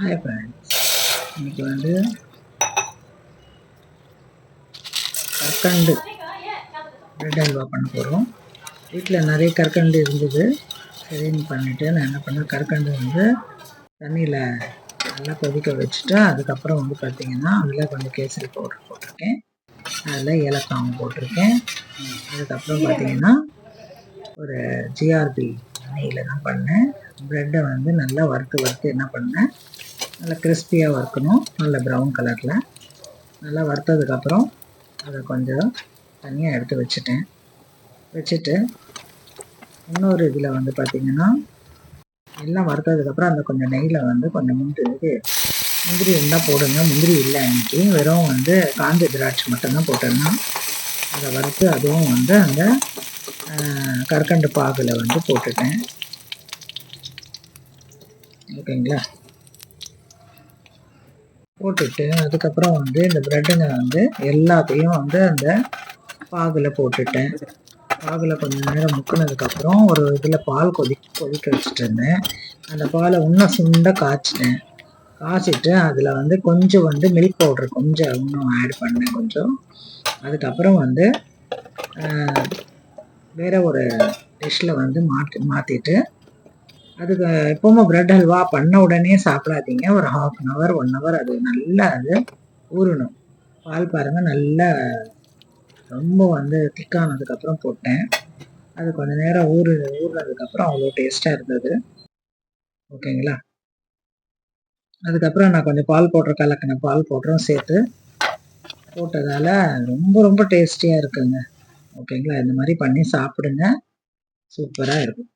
Hi friends, இன்னைக்கு வந்து கற்கண்டு பிரெட் அல்வா பண்ண போகிறோம். வீட்டில் நிறைய கற்கண்டு இருந்தது. சரின்னு பண்ணிவிட்டு நான் என்ன பண்ணேன், கற்கண்டு வந்து தண்ணியில் நல்லா கொதிக்க வச்சுட்டு அதுக்கப்புறம் வந்து பார்த்திங்கன்னா அதில் கொஞ்சம் கேசரி பவுடர் போட்டிருக்கேன், அதில் ஏலக்காவும் போட்டிருக்கேன். அதுக்கப்புறம் பார்த்திங்கன்னா ஒரு ஜிஆர்பி நெய்யில் தான் பண்ணேன். ப்ரெட்டை வந்து நல்லா வறுத்து என்ன பண்ணேன், நல்லா கிறிஸ்பியாக வறுக்கணும், நல்ல ப்ரௌன் கலரில். நல்லா வறுத்ததுக்கப்புறம் அதை கொஞ்சம் தனியாக எடுத்து வச்சுட்டு இன்னொரு இதில் வந்து பார்த்திங்கன்னா எல்லாம் வறுத்ததுக்கப்புறம் அந்த கொஞ்சம் நெய்யில் வந்து கொஞ்சம் முந்திரி இருந்தால் போடுங்க. முந்திரி இல்லை அன்றைக்கி, வெறும் வந்து காஞ்ச திராட்சை மட்டும்தான் போட்டிருந்தேன். அதை வறுத்து அதுவும் வந்து அந்த கற்கண்டு பாகில் வந்து போட்டுட்டேன். ஓகேங்களா? போட்டுட்டு அதுக்கப்புறம் வந்து இந்த ப்ரெட்டுங்க வந்து எல்லாத்தையும் வந்து அந்த பாகில் போட்டுட்டேன். பாகில் கொஞ்சம் நேரம் முக்கினதுக்கப்புறம் ஒரு இதில் பால் கொதிக்க வச்சுட்டு இருந்தேன். அந்த பாலை இன்னும் சுண்ட காய்ச்சிட்டு அதில் வந்து கொஞ்சம் வந்து மில்க் பவுடர் கொஞ்சம் இன்னும் ஆட் பண்ணேன் கொஞ்சம். அதுக்கப்புறம் வந்து வேறு ஒரு டிஷ்ஷில் வந்து மாற்றிட்டு அதுக்கு எப்போவுமே ப்ரெட் அல்வா பண்ண உடனே சாப்பிடாதீங்க. ஒரு 1/2 hour 1 hour அது நல்லா அது ஊறணும். பால் பாருங்கள் நல்லா ரொம்ப வந்து திக்கானதுக்கப்புறம் போட்டேன். அது கொஞ்சம் நேரம் ஊறினதுக்கப்புறம் அவ்வளோ டேஸ்ட்டாக இருந்தது. ஓகேங்களா? அதுக்கப்புறம் நான் கொஞ்சம் கலக்கின பால் பவுடரும் சேர்த்து போட்டதால் ரொம்ப டேஸ்டியாக இருக்குங்க. ஓகேங்களா? இந்த மாதிரி பண்ணி சாப்பிடுங்க, சூப்பராக இருக்கும்.